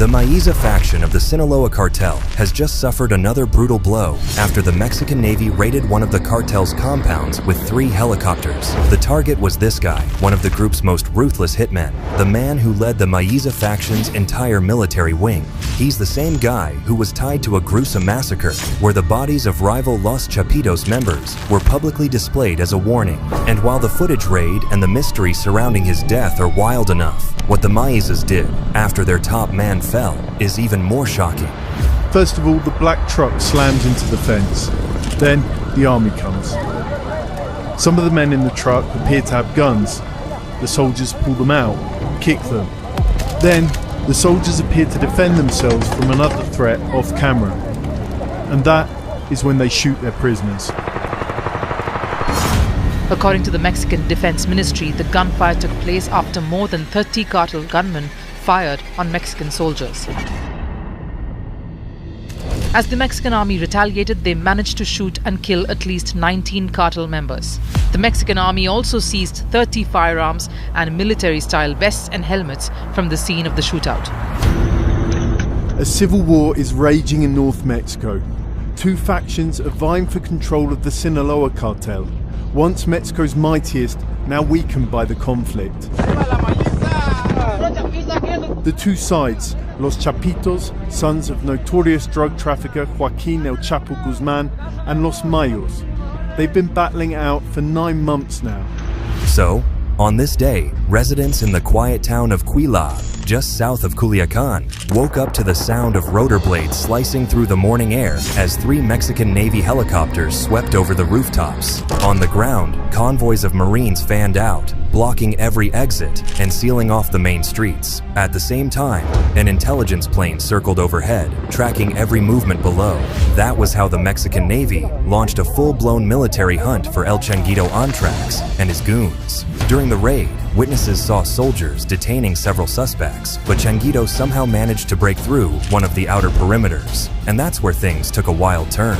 The Mayiza faction of the Sinaloa cartel has just suffered another brutal blow after the Mexican Navy raided one of the cartel's compounds with 3 helicopters. The target was this guy, one of the group's most ruthless hitmen, the man who led the Mayiza faction's entire military wing. He's the same guy who was tied to a gruesome massacre where the bodies of rival Los Chapitos members were publicly displayed as a warning. And while the footage raid and the mystery surrounding his death are wild enough, what the Mayizas did after their top man fell is even more shocking. First of all, the black truck slams into the fence. Then, the army comes. Some of the men in the truck appear to have guns. The soldiers pull them out, kick them. Then, the soldiers appear to defend themselves from another threat off camera. And that is when they shoot their prisoners. According to the Mexican Defense Ministry, the gunfire took place after more than 30 cartel gunmen fired on Mexican soldiers. As the Mexican army retaliated, they managed to shoot and kill at least 19 cartel members. The Mexican army also seized 30 firearms and military-style vests and helmets from the scene of the shootout. A civil war is raging in North Mexico. 2 factions are vying for control of the Sinaloa cartel, once Mexico's mightiest, now weakened by the conflict. The 2 sides, Los Chapitos, sons of notorious drug trafficker Joaquin El Chapo Guzman, and Los Mayos. They've been battling it out for 9 months now. So, on this day, residents in the quiet town of Quila, just south of Culiacan, woke up to the sound of rotor blades slicing through the morning air as 3 Mexican Navy helicopters swept over the rooftops. On the ground, convoys of Marines fanned out, blocking every exit and sealing off the main streets. At the same time, an intelligence plane circled overhead, tracking every movement below. That was how the Mexican Navy launched a full-blown military hunt for El Changuito Antrax and his goons. During the raid, witnesses saw soldiers detaining several suspects, but Changuito somehow managed to break through one of the outer perimeters, and that's where things took a wild turn.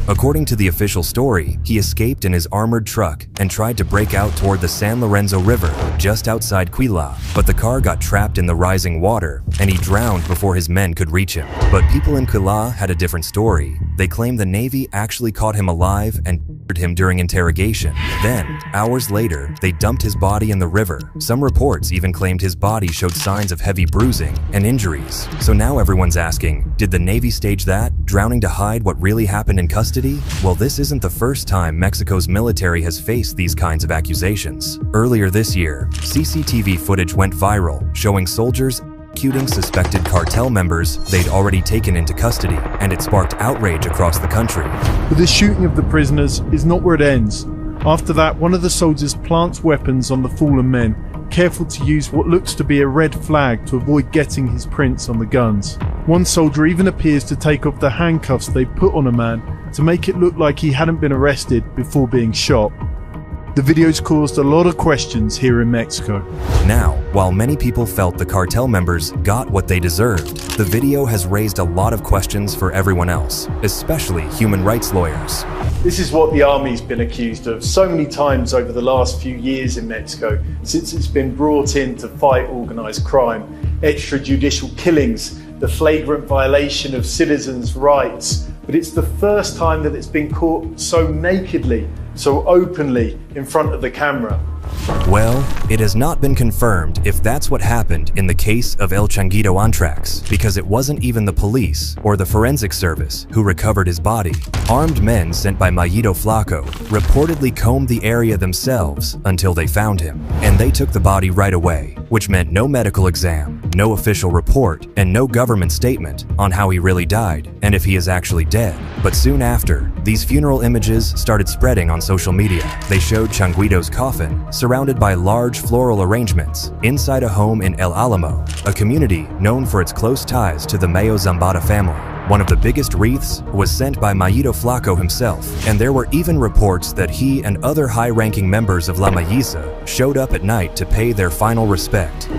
According to the official story, he escaped in his armored truck and tried to break out toward the San Lorenzo River just outside Quila, but the car got trapped in the rising water and he drowned before his men could reach him. But people in Quila had a different story. They claimed the Navy actually caught him alive and him during interrogation. Then, hours later, they dumped his body in the river. Some reports even claimed his body showed signs of heavy bruising and injuries. So now everyone's asking, did the Navy stage that, drowning to hide what really happened in custody? Well, this isn't the first time Mexico's military has faced these kinds of accusations. Earlier this year, CCTV footage went viral, showing soldiers executing suspected cartel members they'd already taken into custody, and it sparked outrage across the country. But the shooting of the prisoners is not where it ends. After that, one of the soldiers plants weapons on the fallen men, careful to use what looks to be a red flag to avoid getting his prints on the guns. One soldier even appears to take off the handcuffs they put on a man to make it look like he hadn't been arrested before being shot. The videos caused a lot of questions here in Mexico. Now, while many people felt the cartel members got what they deserved, the video has raised a lot of questions for everyone else, especially human rights lawyers. This is what the army's been accused of so many times over the last few years in Mexico, since it's been brought in to fight organised crime, extrajudicial killings, the flagrant violation of citizens' rights. But it's the first time that it's been caught so nakedly, so openly in front of the camera. Well, it has not been confirmed if that's what happened in the case of El Changuito Antrax, because it wasn't even the police or the forensic service who recovered his body. Armed men sent by Mayito Flaco reportedly combed the area themselves until they found him, and they took the body right away, which meant no medical exam, no official report, and no government statement on how he really died and if he is actually dead. But soon after, these funeral images started spreading on social media. They showed Changuito's coffin surrounded by large floral arrangements inside a home in El Alamo, a community known for its close ties to the Mayo Zambada family. One of the biggest wreaths was sent by Mayito Flaco himself, and there were even reports that he and other high-ranking members of La Mayiza showed up at night to pay their final respect.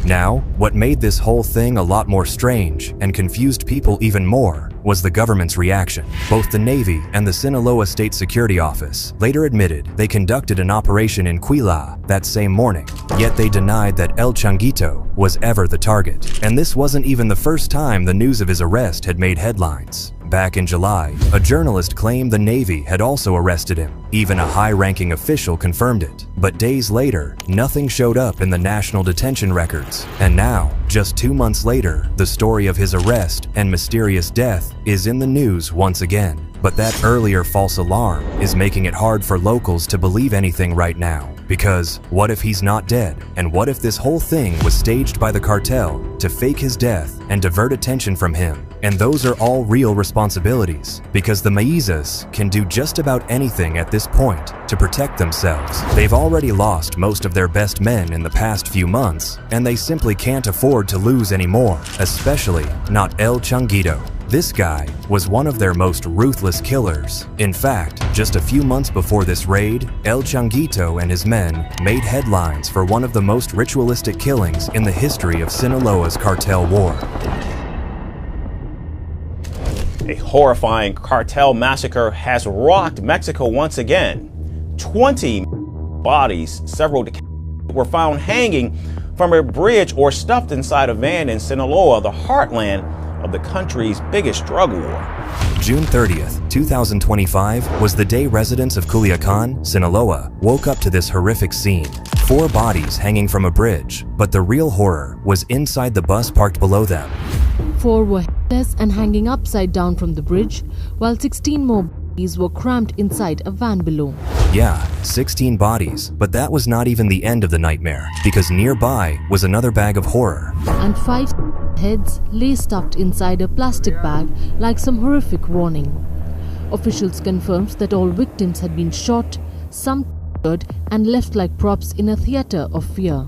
Now, what made this whole thing a lot more strange and confused people even more was the government's reaction. Both the Navy and the Sinaloa State Security Office later admitted they conducted an operation in Quila that same morning, yet they denied that El Changuito was ever the target. And this wasn't even the first time the news of his arrest had made headlines. Back in July, a journalist claimed the Navy had also arrested him. Even a high-ranking official confirmed it. But days later, nothing showed up in the national detention records. And now, just 2 months later, the story of his arrest and mysterious death is in the news once again. But that earlier false alarm is making it hard for locals to believe anything right now. Because what if he's not dead? And what if this whole thing was staged by the cartel to fake his death and divert attention from him? And those are all real responsibilities, because the Mayizas can do just about anything at this point to protect themselves. They've already lost most of their best men in the past few months, and they simply can't afford to lose any more, especially not El Changuito. This guy was one of their most ruthless killers. In fact, just a few months before this raid, El Changuito and his men made headlines for one of the most ritualistic killings in the history of Sinaloa's cartel war. A horrifying cartel massacre has rocked Mexico once again. 20 bodies, several were found hanging from a bridge or stuffed inside a van in Sinaloa, the heartland of the country's biggest drug war. June 30th, 2025 was the day residents of Culiacan, Sinaloa, woke up to this horrific scene. 4 bodies hanging from a bridge, but the real horror was inside the bus parked below them. 4 were headless and hanging upside down from the bridge, while 16 more bodies were crammed inside a van below. Yeah, 16 bodies, but that was not even the end of the nightmare, because nearby was another bag of horror. And 5 heads lay stuffed inside a plastic bag like some horrific warning. Officials confirmed that all victims had been shot, some tortured, and left like props in a theater of fear.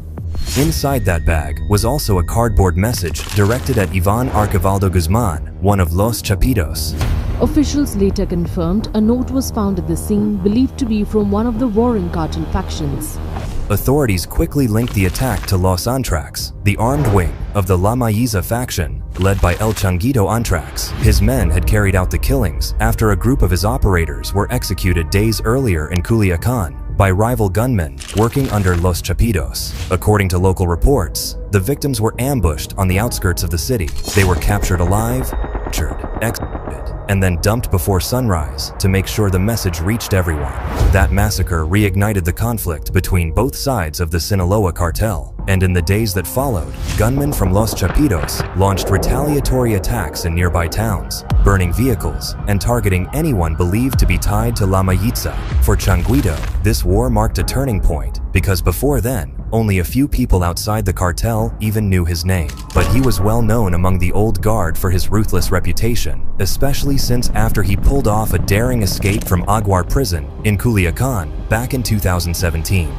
Inside that bag was also a cardboard message directed at Ivan Archivaldo Guzman, one of Los Chapitos. Officials later confirmed a note was found at the scene believed to be from one of the warring cartel factions. Authorities quickly linked the attack to Los Antrax, the armed wing of the La Mayiza faction, led by El Changuito Antrax. His men had carried out the killings after a group of his operators were executed days earlier in Culiacan by rival gunmen working under Los Chapitos. According to local reports, the victims were ambushed on the outskirts of the city. They were captured alive, tortured, executed, and then dumped before sunrise to make sure the message reached everyone. That massacre reignited the conflict between both sides of the Sinaloa cartel, and in the days that followed, gunmen from Los Chapitos launched retaliatory attacks in nearby towns, burning vehicles and targeting anyone believed to be tied to La Mayiza. For Changuito, this war marked a turning point because before then, only a few people outside the cartel even knew his name. But he was well known among the old guard for his ruthless reputation, especially since after he pulled off a daring escape from Aguar prison in Culiacan back in 2017.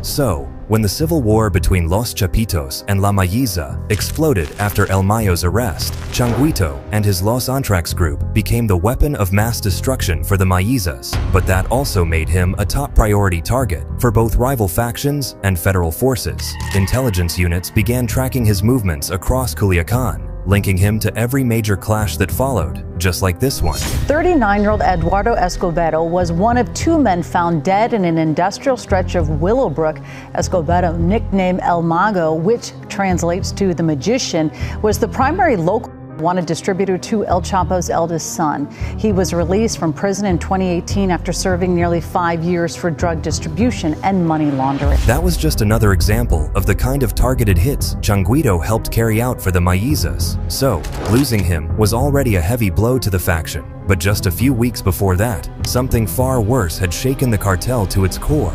So, when the civil war between Los Chapitos and La Mayiza exploded after El Mayo's arrest, Changuito and his Los Antrax group became the weapon of mass destruction for the Mayizas, but that also made him a top priority target for both rival factions and federal forces. Intelligence units began tracking his movements across Culiacan, linking him to every major clash that followed, just like this one. 39-year-old Eduardo Escobedo was one of 2 men found dead in an industrial stretch of Willowbrook. Escobedo, nicknamed El Mago, which translates to the magician, was the primary local wanted distributor to El Chapo's eldest son. He was released from prison in 2018 after serving nearly 5 years for drug distribution and money laundering. That was just another example of the kind of targeted hits Changuito helped carry out for the Mayizas. So, losing him was already a heavy blow to the faction. But just a few weeks before that, something far worse had shaken the cartel to its core.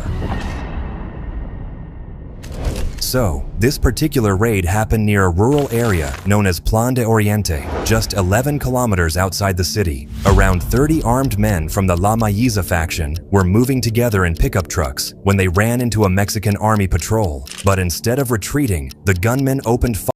So, this particular raid happened near a rural area known as Plan de Oriente, just 11 kilometers outside the city. Around 30 armed men from the La Mayiza faction were moving together in pickup trucks when they ran into a Mexican army patrol. But instead of retreating, the gunmen opened fire